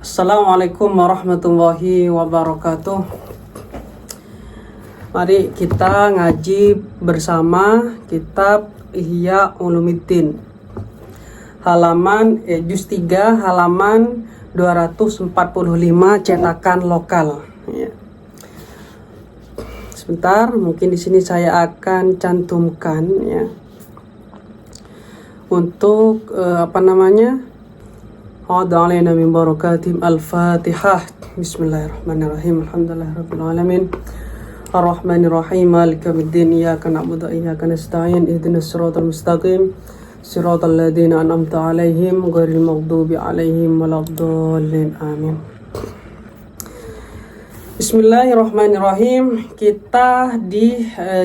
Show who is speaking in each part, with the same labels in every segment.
Speaker 1: Assalamualaikum warahmatullahi wabarakatuh. Mari kita ngaji bersama kitab Ihya Ulumuddin. Halaman juz 3 halaman 245 cetakan lokal. Ya. Sebentar, mungkin di sini saya akan cantumkan ya. Untuk A'udzu alaina min barakatim al-Fatihah. Bismillahirrahmanirrahim. Alhamdulillahirabbil alamin. Ar-Rahmanirrahim. Maliki yaumiddin. Iyyaka na'budu wa iyyaka nasta'in. Ihdinas siratal mustaqim. Siratal ladzina an'amta 'alaihim ghairil maghdubi 'alaihim waladdallin. Amin. Bismillahirrahmanirrahim. Kita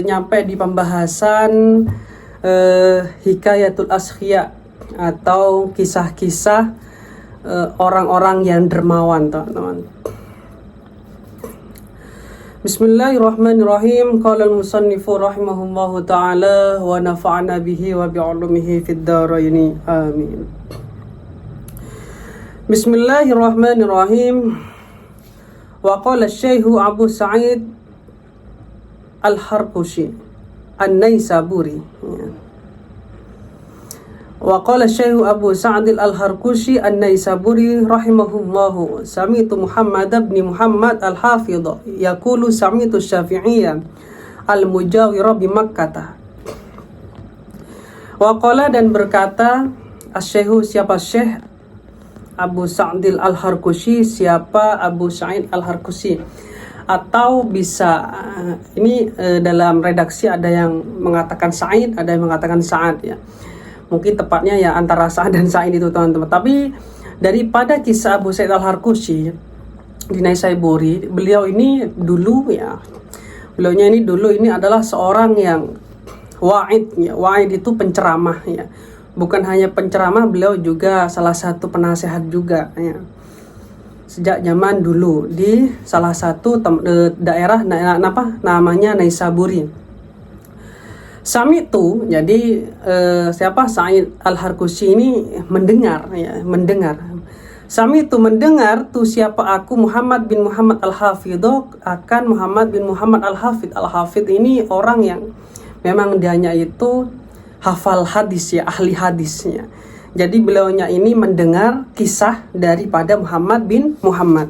Speaker 1: nyampe di pembahasan Hikayatul Ashiya atau kisah-kisah orang-orang yang dermawan, teman-teman. Bismillahirrahmanirrahim. Qala al-musannifu rahimahullahu ta'ala wa nafa'ana bihi wa bi'ulumihi fid dharaini. Amin. Bismillahirrahmanirrahim. Wa qala asy-syaikh Abu Sa'id Al-Harqushi An-Naisaburi. Wa qala Syekh Abu Sa'd Al-Harqushi An-Naisaburi rahimahullahu sami'tu Muhammad bin Muhammad Al-Hafidh yaqulu sami'tu Syafi'iyya Al-Mujawira bi Makkah. Wa qala, dan berkata Asy-Syekh, siapa Syekh Abu Sa'd Al-Harqushi, siapa Abu Sa'id Al-Harqushi, atau bisa ini dalam redaksi ada yang mengatakan Sa'id, ada yang mengatakan Sa'ad ya. Mungkin tepatnya ya antara Sa'ad dan Sa'id itu, teman-teman. Tapi daripada kisah Abu Sa'id Al-Harqushi di Naisaburi, beliau ini dulu ini adalah seorang yang wa'id ya. Wa'id itu penceramah ya. Bukan hanya penceramah, beliau juga salah satu penasehat juga ya. Sejak zaman dulu di salah satu daerah namanya Naisaburi. Sami itu, jadi siapa Sa'id Al-Harqushi ini mendengar. Sami itu mendengar tuh siapa aku Muhammad bin Muhammad Al-Hafidh akan Muhammad bin Muhammad Al-Hafidh. Al-Hafidh ini orang yang memang dianya itu hafal hadis ya, ahli hadisnya. Jadi beliaunya ini mendengar kisah daripada Muhammad bin Muhammad.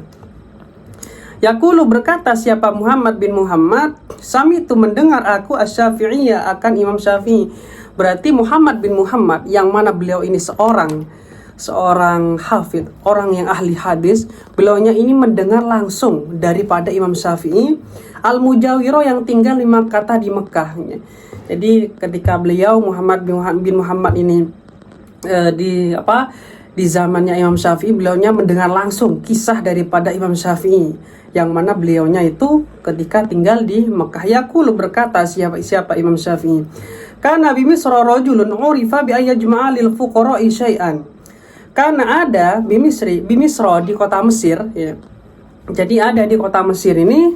Speaker 1: Yaqulu, berkata siapa Muhammad bin Muhammad, sami itu mendengar aku Asy-Syafi'iyya akan Imam Syafi'i. Berarti Muhammad bin Muhammad yang mana beliau ini seorang hafidh, orang yang ahli hadis, beliaunya ini mendengar langsung daripada Imam Syafi'i Al-Mujawiro yang tinggal di Makkah, di Mekah. Jadi ketika beliau Muhammad bin Muhammad ini di zamannya Imam Syafi'i, beliaunya mendengar langsung kisah daripada Imam Syafi'i yang mana beliaunya itu ketika tinggal di Mekah. Yaqulu, berkata siapa Imam Syafi'i, kana bi Misra rajulun urifa bi ayyajma'a lil fuqara'i syai'an. Karena ada di Misra di kota Mesir ya. Jadi ada di kota Mesir ini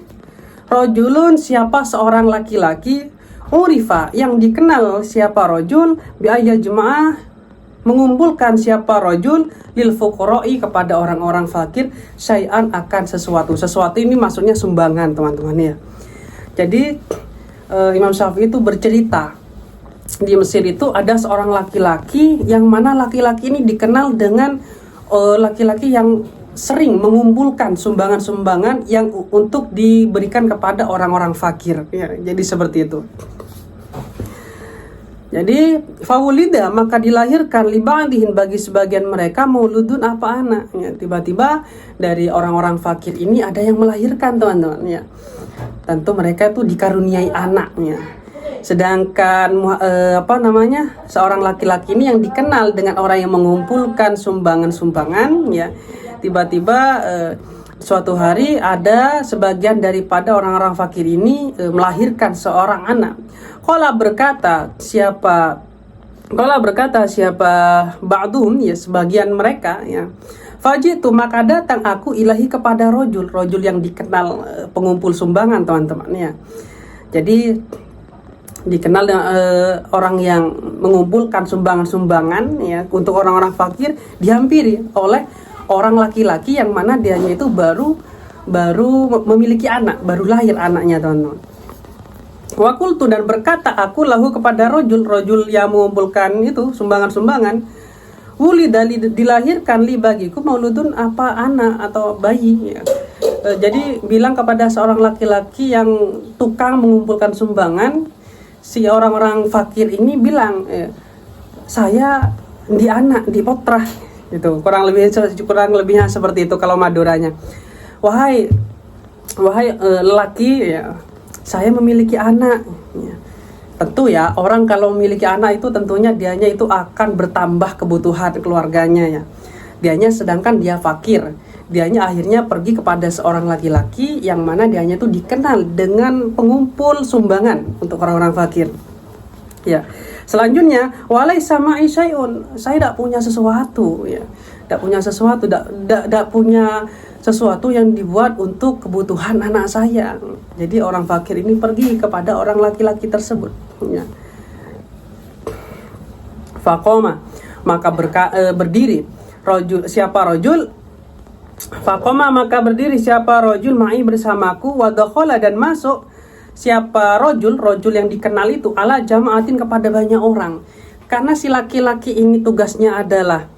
Speaker 1: rajulun, siapa seorang laki-laki, urifa yang dikenal siapa rajul, bi ayyajma'a mengumpulkan siapa rajul lil fuqara'i kepada orang-orang fakir syai'an akan sesuatu ini maksudnya sumbangan, teman-teman ya. Jadi Imam Syafi'i itu bercerita di Mesir itu ada seorang laki-laki yang mana laki-laki ini dikenal dengan laki-laki yang sering mengumpulkan sumbangan-sumbangan yang untuk diberikan kepada orang-orang fakir ya. Jadi seperti itu. Jadi fawulida, maka dilahirkan liba'dihin, bagi sebagian mereka mauludun apa anak ya. Tiba-tiba dari orang-orang fakir ini ada yang melahirkan, teman-teman ya. Tentu mereka itu dikaruniai anaknya. Sedangkan seorang laki-laki ini yang dikenal dengan orang yang mengumpulkan sumbangan-sumbangan ya. Tiba-tiba suatu hari ada sebagian daripada orang-orang fakir ini melahirkan seorang anak. Qala berkata siapa ba'dhum ya, sebagian mereka ya. Fajitu, maka datang aku ilahi kepada rajul yang dikenal pengumpul sumbangan, teman-teman ya. Jadi dikenal dengan orang yang mengumpulkan sumbangan-sumbangan ya untuk orang-orang fakir, dihampiri oleh orang laki-laki yang mana dianya itu baru memiliki anak, baru lahir anaknya, teman-teman. Wa qultu, dan berkata aku lahu kepada rojul yang mengumpulkan itu sumbangan-sumbangan, wulida, dilahirkan li bagiku mauludun, apa anak atau bayi ya. Jadi bilang kepada seorang laki-laki yang tukang mengumpulkan sumbangan, si orang-orang fakir ini bilang, saya di anak, di potrah gitu. Kurang lebihnya seperti itu kalau Maduranya. Wahai lelaki ya, saya memiliki anak ya. Tentu ya, orang kalau memiliki anak itu tentunya dianya itu akan bertambah kebutuhan keluarganya ya. Dianya sedangkan dia fakir, dianya akhirnya pergi kepada seorang laki-laki yang mana dianya itu dikenal dengan pengumpul sumbangan untuk orang-orang fakir. Ya. Selanjutnya, walaisa ma'i syai'un, saya tidak punya sesuatu ya. Tidak punya sesuatu yang dibuat untuk kebutuhan anak saya. Jadi orang fakir ini pergi kepada orang laki-laki tersebut ya. Faqoma, maka berdiri berdiri siapa rojul ma'i bersamaku, wa dakhala, dan masuk siapa rojul yang dikenal itu ala jama'atin kepada banyak orang. Karena si laki-laki ini tugasnya adalah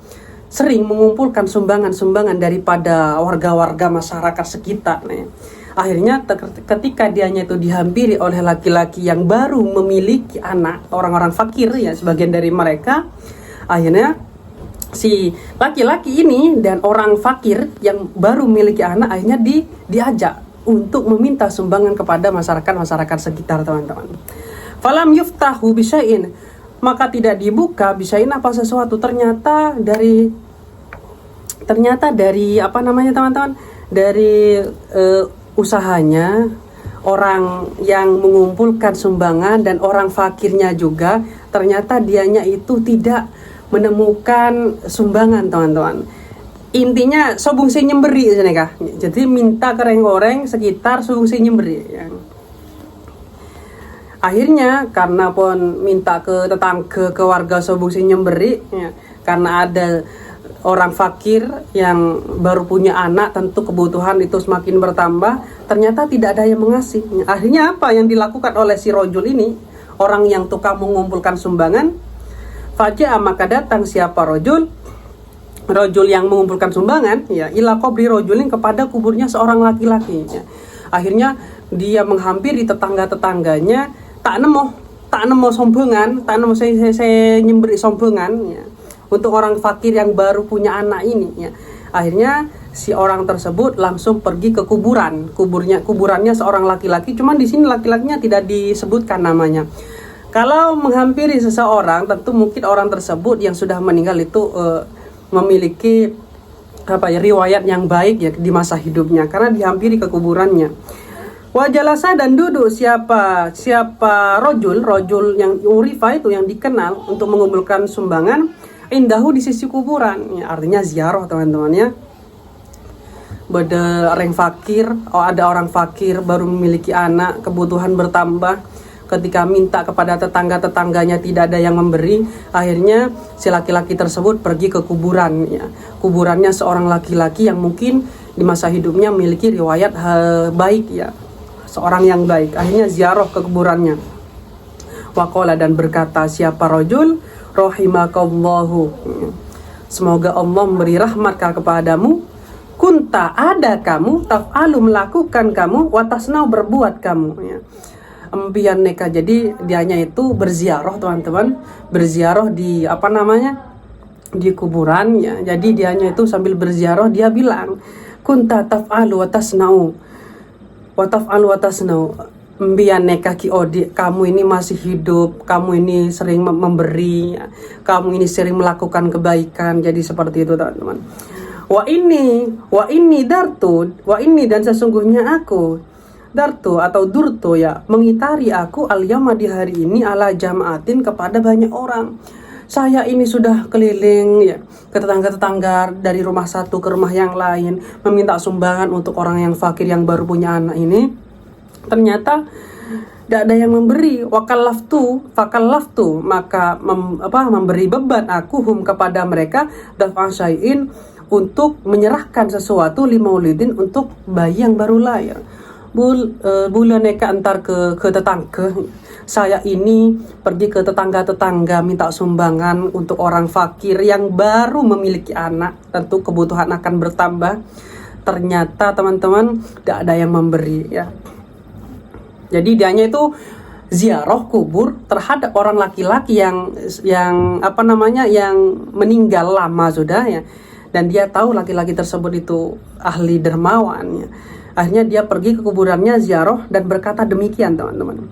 Speaker 1: sering mengumpulkan sumbangan-sumbangan daripada warga-warga masyarakat sekitar nih. Akhirnya ketika dianya itu dihampiri oleh laki-laki yang baru memiliki anak, orang-orang fakir ya, sebagian dari mereka, akhirnya si laki-laki ini dan orang fakir yang baru memiliki anak akhirnya diajak untuk meminta sumbangan kepada masyarakat sekitar, teman-teman. Falam yuftahu bisya'in, maka tidak dibuka bisya'in apa sesuatu. Ternyata dari apa namanya, teman-teman, dari usahanya orang yang mengumpulkan sumbangan dan orang fakirnya juga, ternyata dianya itu tidak menemukan sumbangan, teman-teman. Intinya sobung si nyemberi kah. Jadi minta goreng sekitar sobung si nyemberi ya. Akhirnya karena pun minta ke tetangga, ke warga sobung si nyemberi ya, karena ada orang fakir yang baru punya anak, tentu kebutuhan itu semakin bertambah. Ternyata tidak ada yang mengasih. Akhirnya apa yang dilakukan oleh si rojul ini, orang yang tukang mengumpulkan sumbangan? Faja'a, maka datang siapa rojul yang mengumpulkan sumbangan ya, ila qabri rojulin, kepada kuburnya seorang laki-laki ya. Akhirnya dia menghampiri tetangga-tetangganya, tak nemu sombongan, tak nemu saya nyemberi sombongan ya, untuk orang fakir yang baru punya anak ini ya. Akhirnya si orang tersebut langsung pergi ke kuburannya seorang laki-laki, cuman di sini laki-lakinya tidak disebutkan namanya. Kalau menghampiri seseorang, tentu mungkin orang tersebut yang sudah meninggal itu memiliki riwayat yang baik ya di masa hidupnya, karena dihampiri ke kuburannya. Wajalasa, dan duduk siapa rojul yang urifa itu, yang dikenal untuk mengumpulkan sumbangan, indahu, di sisi kuburan ya, artinya ziarah, teman-teman ya. Ada orang fakir baru memiliki anak, kebutuhan bertambah. Ketika minta kepada tetangga-tetangganya tidak ada yang memberi, akhirnya si laki-laki tersebut pergi ke kuburan ya. Kuburannya seorang laki-laki yang mungkin di masa hidupnya memiliki riwayat baik ya, seorang yang baik. Akhirnya ziarah ke kuburannya. Waqala, dan berkata siapa rojul, rahimakallahu, semoga Allah memberi rahmat kepadamu, kunta, ada kamu, taf'alu, melakukan kamu, watasnau, berbuat kamu ya. Empian neka, jadi dianya itu berziarah, teman-teman, berziarah di di kuburan ya. Jadi dianya itu sambil berziarah dia bilang, kunta taf'alu wa tasnau empian neka ki odi, kamu ini masih hidup, kamu ini sering memberi ya. Kamu ini sering melakukan kebaikan. Jadi seperti itu, teman-teman. Wa ini dartu, dan sesungguhnya aku dartu atau durtu ya, mengitari aku al-yawma, di hari ini, ala jama'atin, kepada banyak orang. Saya ini sudah keliling ya, ke tetangga-tetangga, dari rumah satu ke rumah yang lain, meminta sumbangan untuk orang yang fakir yang baru punya anak ini. Ternyata tidak ada yang memberi. Fakallaftu, maka memberi beban aku kepada mereka, daf'an syai'in, untuk menyerahkan sesuatu limaulidin untuk bayi yang baru lahir. Bulan neka antar ke tetangga, saya ini pergi ke tetangga minta sumbangan untuk orang fakir yang baru memiliki anak, tentu kebutuhan akan bertambah. Ternyata teman-teman tidak ada yang memberi ya. Jadi dianya itu ziarah kubur terhadap orang laki-laki yang yang meninggal lama sudah ya, dan dia tahu laki-laki tersebut itu ahli dermawan ya. Akhirnya dia pergi ke kuburannya ziarah dan berkata demikian teman-teman,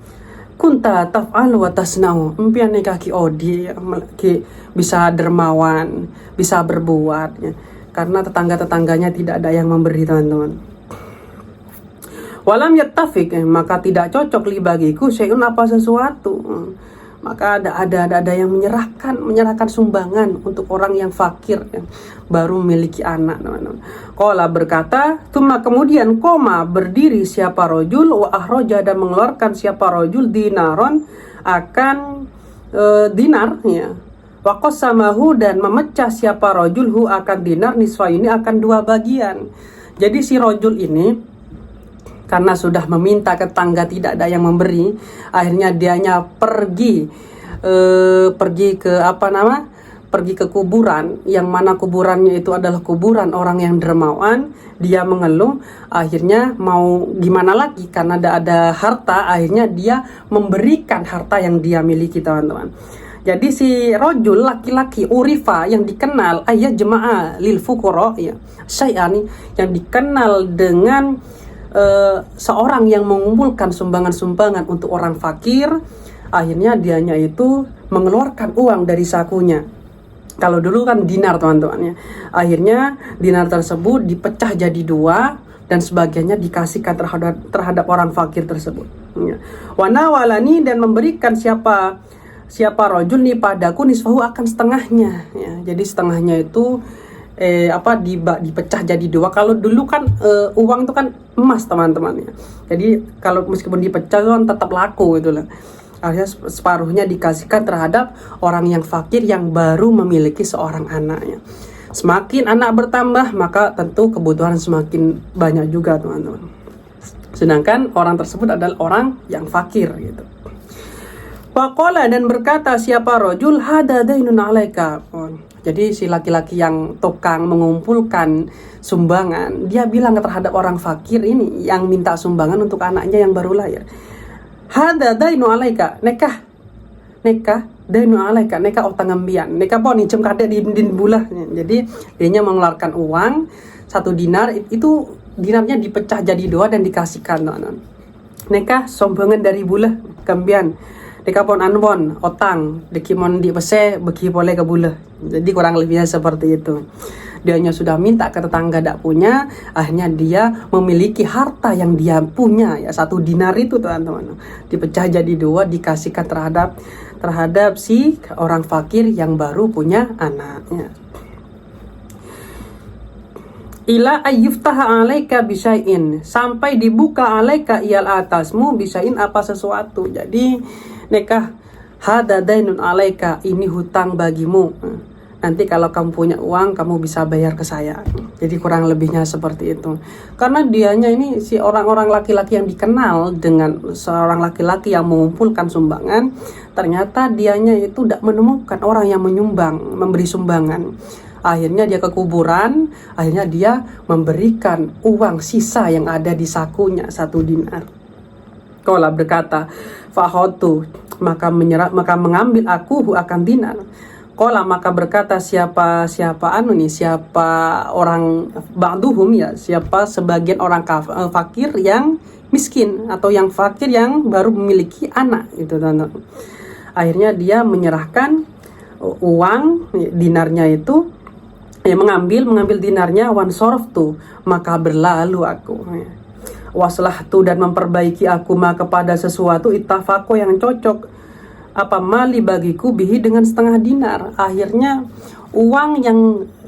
Speaker 1: kunta taf'al wa tasna'u, impian kaki odi ki bisa dermawan, bisa berbuat ya. Karena tetangga-tetangganya tidak ada yang memberi teman-teman. Walam yattafiq, maka tidak cocok li bagiku syai'un apa sesuatu. Maka ada yang menyerahkan sumbangan untuk orang yang fakir yang baru memiliki anak, teman-teman. Qala berkata, "Tsumma kemudian koma berdiri siapa rojul wa ahroja dan mengeluarkan siapa rojul dinaron akan dinar ya. Wa qasamahu dan memecah siapa rojul hu akan dinar nisfa ini akan dua bagian." Jadi si rojul ini karena sudah meminta ke tetangga tidak ada yang memberi, akhirnya dianya pergi ke kuburan, yang mana kuburannya itu adalah kuburan orang yang dermawan. Dia mengeluh, akhirnya mau gimana lagi karena ada harta, akhirnya dia memberikan harta yang dia miliki teman-teman. Jadi si rojul laki-laki urifa yang dikenal ayat jemaah lil fuqara ya, syai'ani yang dikenal dengan seorang yang mengumpulkan sumbangan-sumbangan untuk orang fakir. Akhirnya dianya itu mengeluarkan uang dari sakunya. Kalau dulu kan dinar teman-teman ya. Akhirnya dinar tersebut dipecah jadi dua dan sebagainya dikasihkan terhadap orang fakir tersebut ya. Wanawalani dan memberikan siapa rojul nih padaku nisfahu akan setengahnya ya. Jadi setengahnya itu dipecah jadi dua. Kalau dulu kan uang itu kan emas teman-teman ya. Jadi kalau meskipun dipecah kan tetap laku gitu lah. Akhirnya separuhnya dikasihkan terhadap orang yang fakir yang baru memiliki seorang anaknya. Semakin anak bertambah maka tentu kebutuhan semakin banyak juga teman-teman. Sedangkan orang tersebut adalah orang yang fakir gitu. Waqala dan berkata siapa rojul hada dainun alaika. Jadi si laki-laki yang tukang mengumpulkan sumbangan, dia bilang terhadap orang fakir ini yang minta sumbangan untuk anaknya yang baru lahir, hada dainu alaika, nekah dainu alaika, nekah otang ambian, nekah poni cem kadek di bulah. Jadi dianya mengeluarkan uang 1 dinar, itu dinarnya dipecah jadi dua dan dikasihkan nekah sombongan dari bulah kambian. Dekapon anbon otang dekimon di pese beki boleh ke bulah. Jadi kurang lebihnya seperti itu. Dianya sudah minta ke tetangga tidak punya, akhirnya dia memiliki harta yang dia punya ya, 1 dinar itu teman-teman dipecah jadi dua dikasihkan terhadap si orang fakir yang baru punya anaknya. Ila ayyuftaha alaika bisyai'in, sampai dibuka alaika iyal atasmu bisyai'in apa sesuatu. Jadi nekah hada dainun alaika, ini hutang bagimu. Nanti kalau kamu punya uang kamu bisa bayar ke saya. Jadi kurang lebihnya seperti itu. Karena dianya ini si orang-orang laki-laki yang dikenal dengan seorang laki-laki yang mengumpulkan sumbangan, ternyata dianya itu tidak menemukan orang yang memberi sumbangan. Akhirnya dia ke kuburan, akhirnya dia memberikan uang sisa yang ada di sakunya 1 dinar. Qala berkata, fahotu maka mengambil aku akan dinar. Qala maka berkata siapa orang ba'duhum ya, siapa sebagian orang fakir yang miskin atau yang fakir yang baru memiliki anak itu teman-teman. Akhirnya dia menyerahkan uang dinarnya itu, mengambil dinarnya, wan soroftu maka berlalu aku, waslahtu dan memperbaiki aku kepada sesuatu ittafaqo yang cocok apa mali bagiku bihi dengan 1/2 dinar. Akhirnya uang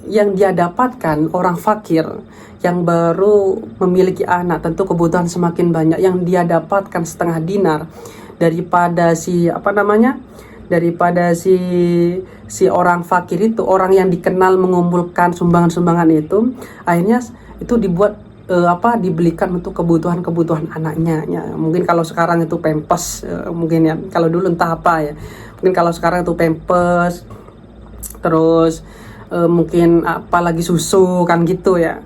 Speaker 1: yang dia dapatkan orang fakir yang baru memiliki anak, tentu kebutuhan semakin banyak, yang dia dapatkan 1/2 dinar daripada si si orang fakir itu, orang yang dikenal mengumpulkan sumbangan-sumbangan itu, akhirnya itu dibuat dibelikan untuk kebutuhan anaknya ya. Mungkin kalau sekarang itu pampers, mungkin ya, kalau dulu entah apa ya, mungkin kalau sekarang itu pampers, terus mungkin apalagi susu kan gitu ya.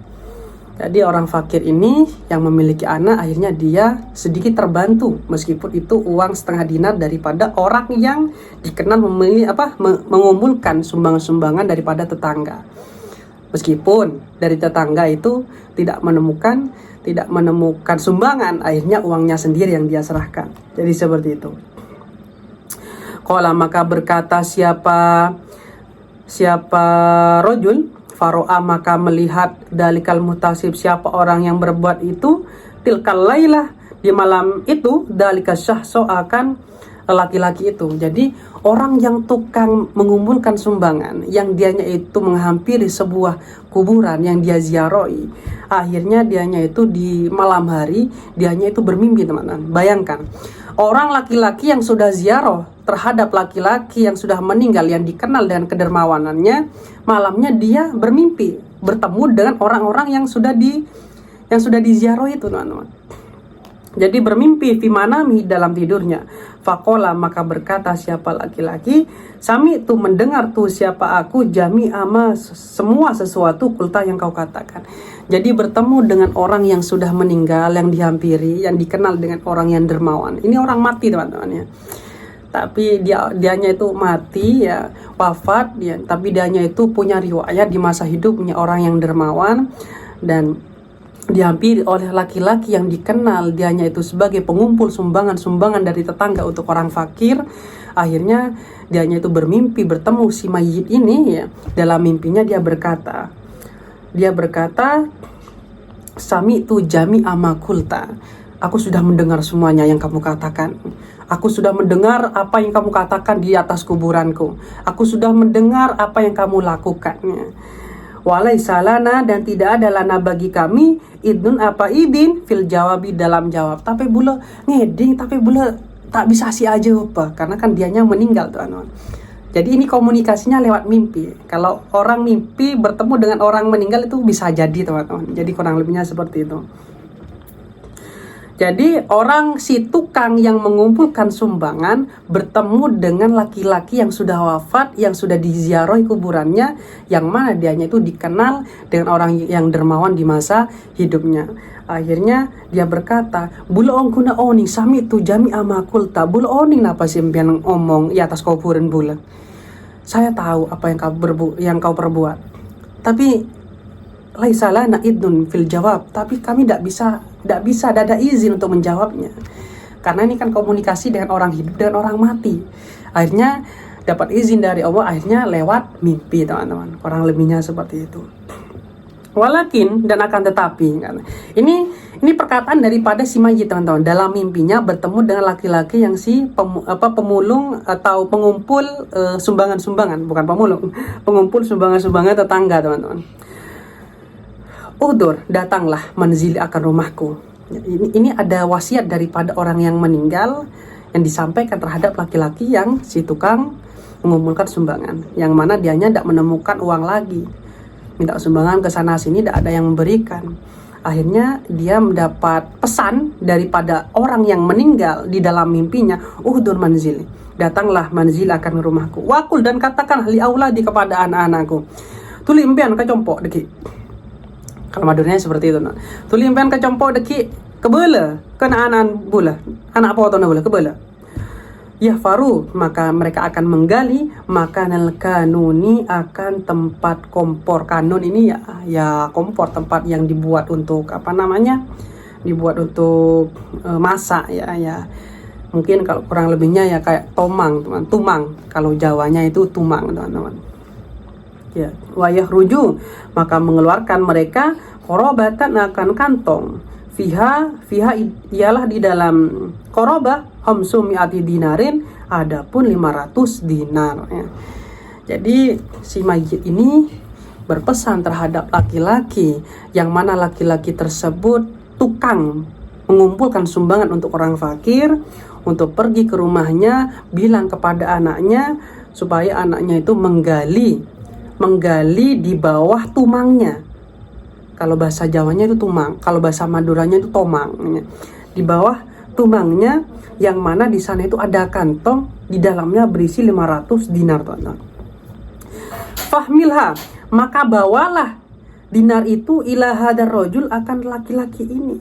Speaker 1: Jadi orang fakir ini yang memiliki anak, akhirnya dia sedikit terbantu meskipun itu uang setengah dinar daripada orang yang dikenal mengumpulkan sumbangan-sumbangan daripada tetangga. Meskipun dari tetangga itu tidak menemukan sumbangan, akhirnya uangnya sendiri yang dia serahkan. Jadi seperti itu. Qala, maka berkata siapa rojul, faro'a, maka melihat dalikal mutasib, siapa orang yang berbuat itu, tilkal lailah, di malam itu, dalika syahso, akan laki-laki itu. Jadi orang yang tukang mengumpulkan sumbangan, yang dianya itu menghampiri sebuah kuburan yang dia ziarahi, akhirnya dianya itu di malam hari dianya itu bermimpi, teman-teman. Bayangkan, orang laki-laki yang sudah ziarah terhadap laki-laki yang sudah meninggal, yang dikenal dengan kedermawanannya, malamnya dia bermimpi bertemu dengan orang-orang yang sudah diziarahi itu, teman-teman. Jadi bermimpi fi manami, dalam tidurnya. Faqala, maka berkata siapa laki-laki, sami itu mendengar tuh siapa aku, jami ama, semua sesuatu kulta yang kau katakan. Jadi bertemu dengan orang yang sudah meninggal, yang dihampiri, yang dikenal dengan orang yang dermawan. Ini orang mati, teman-teman ya. Tapi dianya itu mati ya, wafat ya, tapi dianya itu punya riwayat di masa hidupnya orang yang dermawan, dan dihampiri oleh laki-laki yang dikenal dianya itu sebagai pengumpul sumbangan dari tetangga untuk orang fakir. Akhirnya dianya itu bermimpi bertemu si mayit ini ya. Dalam mimpinya dia berkata, sami tu jami amakulta, aku sudah mendengar semuanya yang kamu katakan. Aku sudah mendengar apa yang kamu katakan di atas kuburanku. Aku sudah mendengar apa yang kamu lakukan. Walaisa lana, dan tidak ada lana bagi kami, idun idin fil jawabi, dalam jawab. Tapi bula ngeding, tapi bula tak bisa si aja apa, karena kan dianya meninggal, teman-teman. Jadi ini komunikasinya lewat mimpi. Kalau orang mimpi bertemu dengan orang meninggal itu bisa jadi, teman-teman. Jadi kurang lebihnya seperti itu. Jadi orang si tukang yang mengumpulkan sumbangan bertemu dengan laki-laki yang sudah wafat, yang sudah diziarahi kuburannya, yang mana dianya itu dikenal dengan orang yang dermawan di masa hidupnya. Akhirnya dia berkata, bula ongkuna oning sami tu jami amakulta, bula oning napa simpian ngomong di atas kuburan bula. Saya tahu apa yang kau perbuat. Tapi laisa lana idun fil jawab, tapi kami tidak bisa ada izin untuk menjawabnya, karena ini kan komunikasi dengan orang hidup dengan orang mati. Akhirnya dapat izin dari Allah, akhirnya lewat mimpi, teman-teman. Kurang lebihnya seperti itu. Walakin, dan akan tetapi, ini perkataan daripada si mayit, teman-teman. Dalam mimpinya bertemu dengan laki-laki yang pemulung atau pengumpul sumbangan-sumbangan, bukan pemulung, pengumpul sumbangan-sumbangan tetangga, teman-teman. Udur, datanglah manzili, akan rumahku. Ini ada wasiat daripada orang yang meninggal yang disampaikan terhadap laki-laki yang si tukang mengumpulkan sumbangan, yang mana dianya tidak menemukan uang lagi, minta sumbangan ke sana sini, tidak ada yang memberikan. Akhirnya dia mendapat pesan daripada orang yang meninggal di dalam mimpinya, udur manzili, datanglah manzili, akan rumahku. Wakul, dan katakan li auladi, kepada anak-anakku, tuli impian kecompok deki. Kalau madurnya seperti itu, tuli impian kecompok deki kebela kena anak bula, anak apa atau bula kebela. Ya faru, maka mereka akan menggali makanan kanuni, akan tempat kompor. Kanun ini ya kompor, tempat yang dibuat untuk dibuat untuk masak ya. Mungkin kalau kurang lebihnya ya kayak tumang, kalau Jawanya itu tumang, teman-teman. Ya, wayah ruju, maka mengeluarkan mereka korobatan, akan kantong, fiha ialah di dalam korobah homsumiati dinarin, adapun 500 dinar ya. Jadi si mayit ini berpesan terhadap laki-laki, yang mana laki-laki tersebut tukang mengumpulkan sumbangan untuk orang fakir, untuk pergi ke rumahnya, bilang kepada anaknya supaya anaknya itu menggali di bawah tumangnya. Kalau bahasa Jawanya itu tumang, kalau bahasa Maduranya itu tomang. Di bawah tumangnya, yang mana di sana itu ada kantong, di dalamnya berisi 500 dinar, teman-teman. Fahmilha, maka bawalah dinar itu ila hadar rojul, akan laki-laki ini.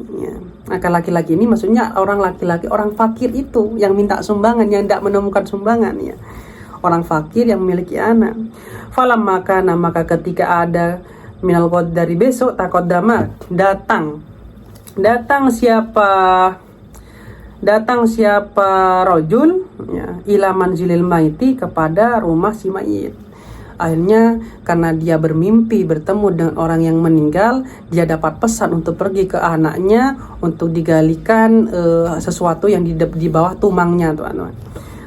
Speaker 1: Akan laki-laki ini maksudnya orang laki-laki, orang fakir itu yang minta sumbangan, yang tidak menemukan sumbangan, ya. Orang fakir yang memiliki anak. Falam maka ketika ada minal qad dari besok takodama, datang siapa rojul, ya, ila manzilil maiti, kepada rumah si mayit. Akhirnya karena dia bermimpi bertemu dengan orang yang meninggal, dia dapat pesan untuk pergi ke anaknya untuk digalikan sesuatu yang di bawah tumangnya, teman-teman.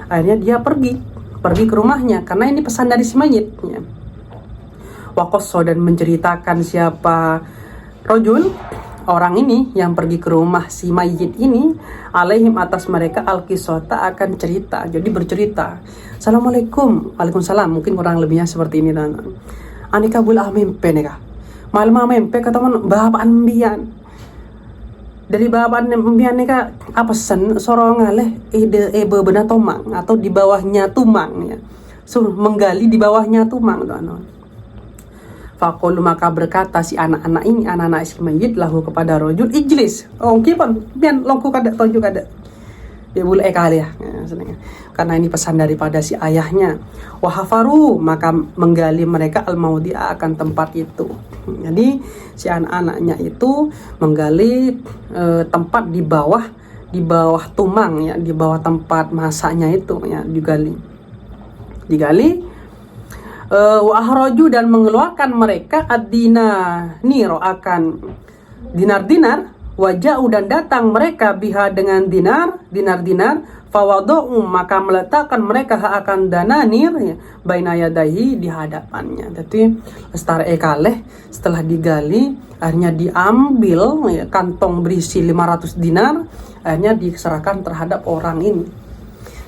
Speaker 1: Akhirnya dia pergi ke rumahnya karena ini pesan dari si mayit, ya. Wakoso, dan menceritakan siapa rojul, orang ini yang pergi ke rumah si mayit ini, alaihim, atas mereka, al-qisota, akan cerita. Jadi bercerita, Assalamualaikum, waalaikumsalam, mungkin kurang lebihnya seperti ini, teman-teman. Anika bula mimpe neka, malam mimpe ke teman bapak ambian. Dari bapak ambian neka apa sen sorong aleh bebenah tomang, atau di bawahnya tumang, ya. So, menggali di bawahnya tumang, teman-teman. Fakolu, maka berkata si anak-anak si mayit lahu kepada rojul, ijlis, kipon bian longku kada tonjuk kada, dia boleh kali, ya. Karena ini pesan daripada si ayahnya. Wahafaru, maka menggali mereka al-maudi, akan tempat itu. Jadi si anak-anaknya itu menggali tempat di bawah tumang, ya, di bawah tempat masaknya itu, ya, digali wa'ahraju, dan mengeluarkan mereka ad-dinaniro, akan dinar-dinar, waja'u, dan datang mereka biha dengan dinar-dinar, fawadu'u, maka meletakkan mereka akan dananir, ya, baina yadahi, di hadapannya. Jadi lestari ekaleh, setelah digali akhirnya diambil, ya, kantong berisi 500 dinar, akhirnya diserahkan terhadap orang ini.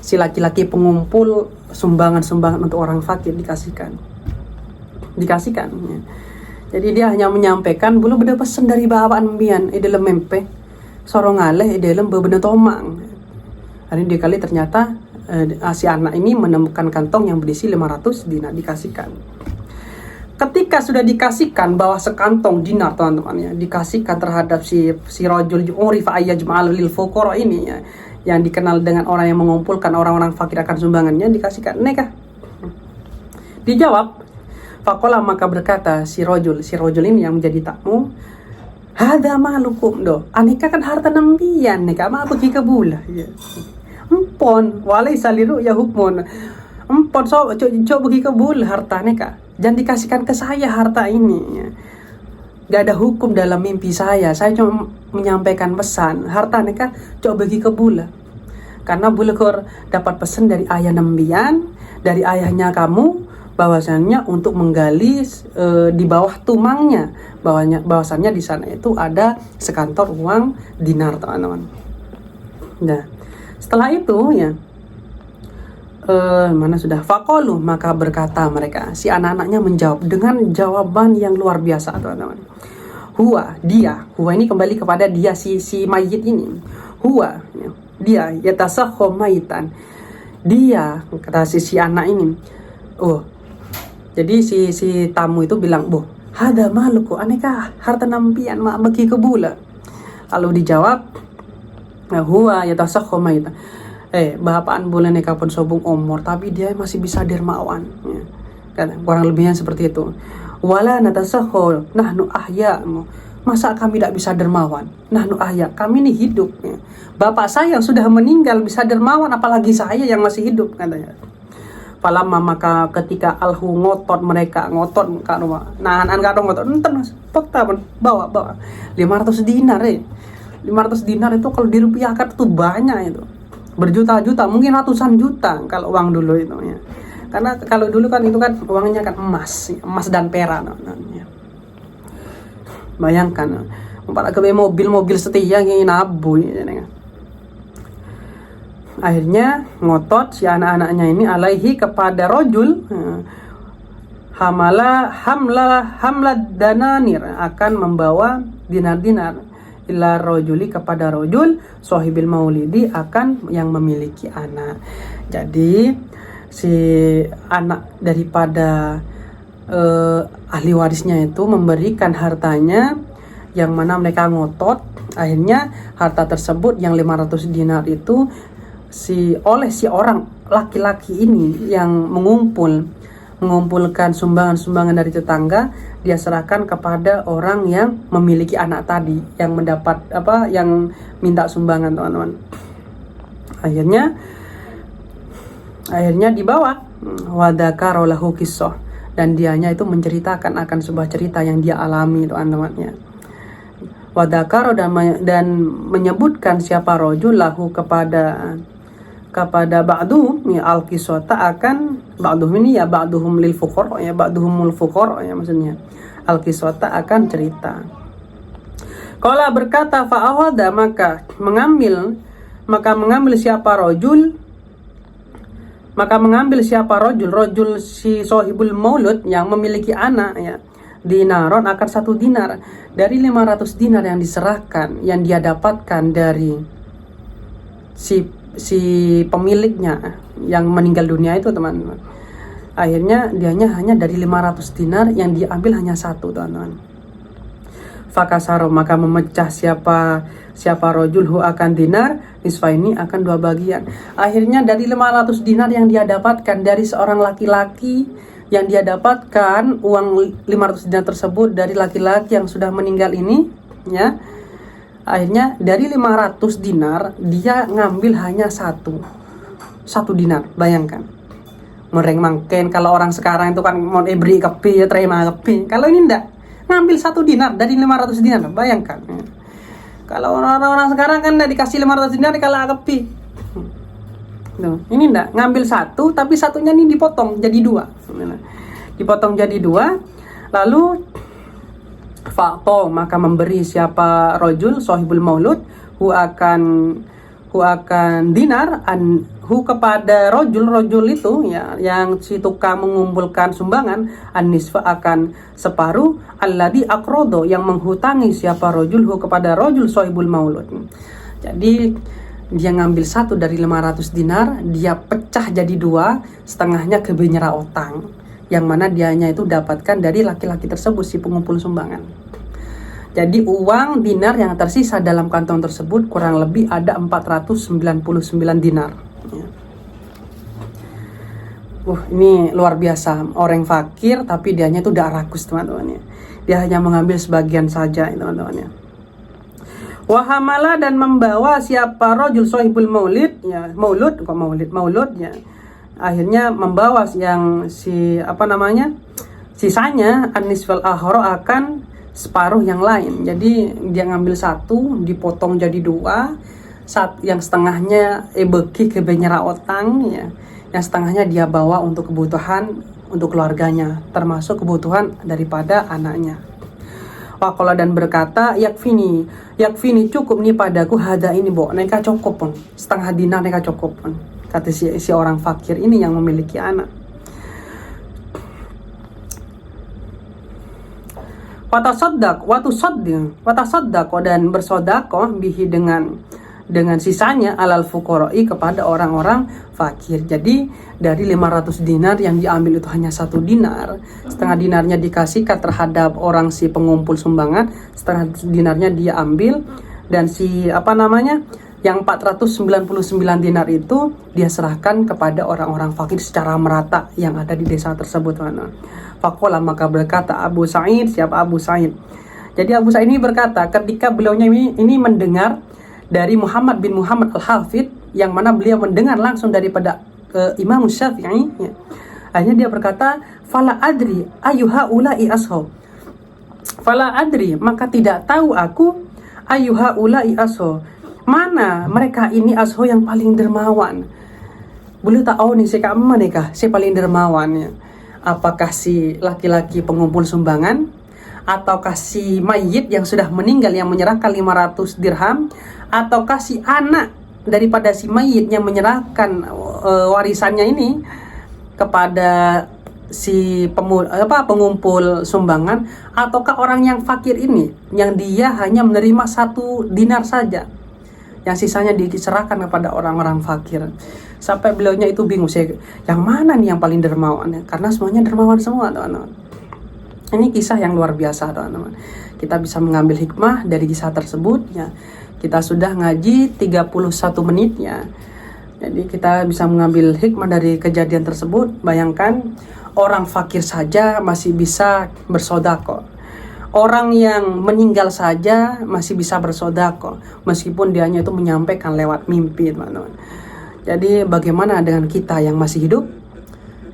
Speaker 1: Si laki-laki pengumpul sumbangan untuk orang fakir dikasihkan, ya. Jadi dia hanya menyampaikan belum ada pesan dari bapak ambian dalam mempe sorong aleh dalam bebenah tomang. Hari dia kali ternyata si anak ini menemukan kantong yang berisi 500 dinar, dikasihkan. Ketika sudah dikasihkan bahwa sekantong dinar, teman-teman, ya, dikasihkan terhadap si rajul urifa ayyajma'al lil fuqara ini, ya, yang dikenal dengan orang yang mengumpulkan orang-orang fakir akan sumbangannya, dikasihkan. Nekah dijawab, fakola, maka berkata si rajul ini yang menjadi tamu, hada malukum do, aneka kan harta nambian, neka ma pergi ke bulah, ya. Empon walai saliru ya hukmun, empon coba pergi ke bulah harta neka, jangan dikasihkan ke saya harta ini, ya. Gak ada hukum dalam mimpi saya cuma menyampaikan pesan. Harta neka coba bagi ke bula. Karena bulekor dapat pesan dari ayah nambian, dari ayahnya kamu, bahwasannya untuk menggali di bawah tumangnya, bahwasannya di sana itu ada sekantor uang dinar, teman-teman. Nah, setelah itu, ya, mana sudah fakolu, maka berkata mereka, si anak-anaknya menjawab dengan jawaban yang luar biasa, teman-teman. Huwa ini kembali kepada dia, si mayit ini. Huwa, ya, dia yatasakho maitan, dia, kata si anak ini, jadi si tamu itu bilang, hada maluku aneka harta nampian mak bagi ke bula. Lalu dijawab, huwa yatasakho maitan, bapaan boleh neka pun sobung umur, tapi dia masih bisa dermawan, ya. Kan kurang lebihnya seperti itu. Wala natasakho nahnu ahya, masa kami tidak bisa dermawan? Nahnu ahya, kami ini hidup, ya. Bapak saya yang sudah meninggal bisa dermawan, apalagi saya yang masih hidup, katanya. Falamma, maka ketika alhu ngotot kak rumah, nahan kak ngotot, enten fakta bawa 500 dinar, 500 dinar itu kalau dirupiahkan itu banyak, itu berjuta-juta, mungkin ratusan juta kalau uang dulu itu, ya. Karena kalau dulu kan itu kan uangnya kan emas dan perak, ya. Bayangkan, pada ke mobil setia yang nabu, ya. akhirnya ngotot si anak-anaknya ini alaihi kepada rojul, hamla dananir, akan membawa dinar-dinar, ila rojuli kepada rojul sohibil maulidi, akan yang memiliki anak. Jadi si anak daripada ahli warisnya itu memberikan hartanya, yang mana mereka ngotot. Akhirnya harta tersebut yang 500 dinar itu oleh si orang laki-laki ini yang mengumpulkan sumbangan-sumbangan dari tetangga, dia serahkan kepada orang yang memiliki anak tadi, yang mendapat yang minta sumbangan, teman-teman. Akhirnya dibawa wadakaro lahu kisah, dan dianya itu menceritakan akan sebuah cerita yang dia alami, teman-temannya. Wadakaro dan menyebutkan siapa rojul lahu kepada ba'duhum, ya al-kisota, akan ba'duhum ini ya ba'duhum lil fuqara, ya ba'duhumul fuqara, ya maksudnya al-kisota akan cerita. Qala berkata fa'awada, maka mengambil siapa rojul rojul si sohibul maulud yang memiliki anak, ya, dinaron akan 1 dinar dari 500 dinar yang diserahkan, yang dia dapatkan dari si pemiliknya yang meninggal dunia itu, teman-teman. Akhirnya dianya hanya dari 500 dinar yang diambil hanya 1, teman-teman. Fakasaro, maka memecah siapa rojulhu akan dinar, nisfaini akan 2 bagian. Akhirnya dari 500 dinar yang dia dapatkan dari seorang laki-laki, yang dia dapatkan uang 500 dinar tersebut dari laki-laki yang sudah meninggal ini, ya. Akhirnya dari 500 dinar dia ngambil hanya 1 dinar. Bayangkan. Mereng mangken kalau orang sekarang itu kan mau beri kepi, terima kepi. Kalau ini enggak, ngambil 1 dinar dari 500 dinar. Bayangkan. Kalau orang-orang sekarang kan dikasih 500 dinar kalah kepi. Ini enggak, ngambil 1, tapi satunya ini dipotong jadi 2. Dipotong jadi 2, lalu fa'to, maka memberi siapa rojul sohibul maulud hu akan dinar kepada rojul itu, ya, yang si tukang mengumpulkan sumbangan, an-nisfa akan separuh, alladhi akrodo, yang menghutangi siapa rojul hu kepada rojul sohibul maulud. Jadi dia ngambil 1 dari 500 dinar, dia pecah jadi 2, setengahnya ke benyera otang, yang mana dianya itu dapatkan dari laki-laki tersebut, si pengumpul sumbangan. Jadi uang dinar yang tersisa dalam kantong tersebut kurang lebih ada 499 dinar. Ini luar biasa, orang fakir tapi dianya itu udah rakus, teman-teman. Dia hanya mengambil sebagian saja, teman-teman. Wahamala, dan membawa siapa rojul sohibul maulid, ya, maulud, ya. Akhirnya membawa yang sisanya an-nisfal akhara, akan separuh yang lain. Jadi dia ngambil 1, dipotong jadi 2, yang setengahnya beki ke benyera otang, ya. Yang setengahnya dia bawa untuk kebutuhan untuk keluarganya, termasuk kebutuhan daripada anaknya. Waqala, dan berkata yakfini cukup nih padaku, hada ini neka cukup pun, setengah dinar neka cukup pun, kata si orang fakir ini yang memiliki anak. Watasaddaq dan bersodakoh bihi dengan sisanya alal fuqara'i kepada orang-orang fakir. Jadi dari 500 dinar yang diambil itu hanya 1 dinar, setengah dinarnya dikasihkan terhadap orang si pengumpul sumbangan, setengah dinarnya dia ambil, dan yang 499 dinar itu dia serahkan kepada orang-orang fakir secara merata yang ada di desa tersebut. Faqala, maka berkata Abu Sa'id, siapa Abu Sa'id? Jadi Abu Sa'id ini berkata ketika beliaunya ini mendengar dari Muhammad bin Muhammad al-Hafidh, yang mana beliau mendengar langsung daripada Imam Syafi'i, ya. Akhirnya dia berkata, fala adri ayyuha ulai ashab. Fala adri, maka tidak tahu aku, ayyuha ulai ashab, mana mereka ini ashab yang paling dermawan. Beliau tahu nih siapa mereka, si paling dermawan, ya. Apakah si laki-laki pengumpul sumbangan, ataukah si mayit yang sudah meninggal yang menyerahkan 500 dirham, ataukah si anak daripada si mayit yang menyerahkan warisannya ini kepada si pengumpul sumbangan, ataukah orang yang fakir ini yang dia hanya menerima 1 dinar saja, yang sisanya diserahkan kepada orang-orang fakir. Sampai beliaunya itu bingung, yang mana nih yang paling dermawan, karena semuanya dermawan semua, teman-teman. Ini kisah yang luar biasa, teman-teman. Kita bisa mengambil hikmah dari kisah tersebut ya. Kita sudah ngaji 31 menit ya. Jadi kita bisa mengambil hikmah dari kejadian tersebut. Bayangkan, orang fakir saja masih bisa bersedekah. Orang yang meninggal saja masih bisa bersedekah, meskipun dianya itu menyampaikan lewat mimpi, teman-teman. Jadi bagaimana dengan kita yang masih hidup,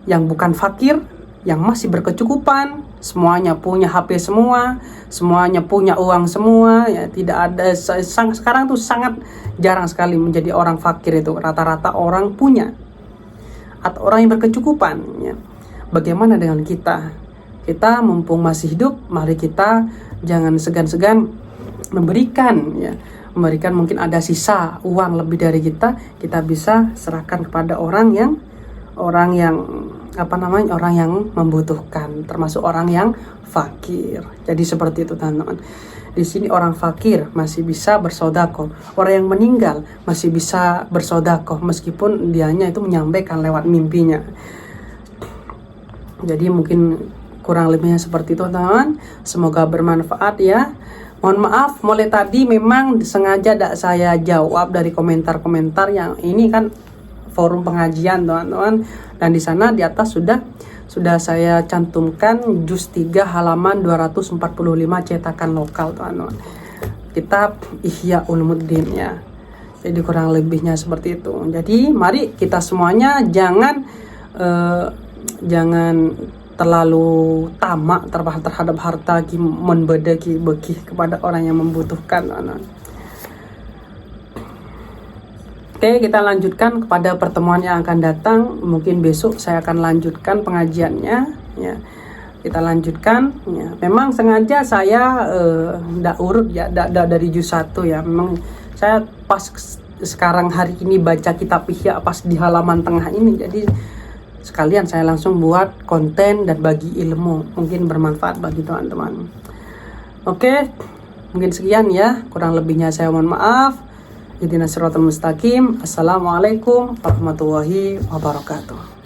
Speaker 1: yang bukan fakir, yang masih berkecukupan, semuanya punya HP semua, semuanya punya uang semua ya. Tidak ada, sekarang tuh sangat jarang sekali menjadi orang fakir itu. Rata-rata orang punya atau orang yang berkecukupan ya. Bagaimana dengan kita? Kita mumpung masih hidup, mari kita jangan segan-segan memberikan ya. Memberikan, mungkin ada sisa uang lebih dari kita bisa serahkan kepada orang yang orang yang membutuhkan, termasuk orang yang fakir. Jadi seperti itu, teman-teman. Di sini orang fakir masih bisa bersedekah, orang yang meninggal masih bisa bersedekah meskipun dianya itu menyampaikan lewat mimpinya. Jadi mungkin kurang lebihnya seperti itu, teman-teman. Semoga bermanfaat ya. Mohon maaf, mulai tadi memang sengaja tidak saya jawab dari komentar-komentar yang ini kan forum pengajian, teman-teman. Dan di sana di atas sudah saya cantumkan juz 3 halaman 245 cetakan lokal, teman-teman. Kitab Ihya Ulumuddin ya. Jadi kurang lebihnya seperti itu. Jadi mari kita semuanya jangan terlalu tamak terhadap harta, membedaki beki kepada orang yang membutuhkan, teman-teman. Oke, kita lanjutkan kepada pertemuan yang akan datang. Mungkin besok saya akan lanjutkan pengajiannya ya. Kita lanjutkan ya. Memang sengaja saya ndak urut ya, dari juz 1 ya. Memang saya pas sekarang hari ini baca kitab Ihya pas di halaman tengah ini. Jadi sekalian saya langsung buat konten dan bagi ilmu, mungkin bermanfaat bagi teman-teman. Oke, mungkin sekian ya. Kurang lebihnya saya mohon maaf. Ihdinas siratal mustaqim. Assalamualaikum warahmatullahi wabarakatuh.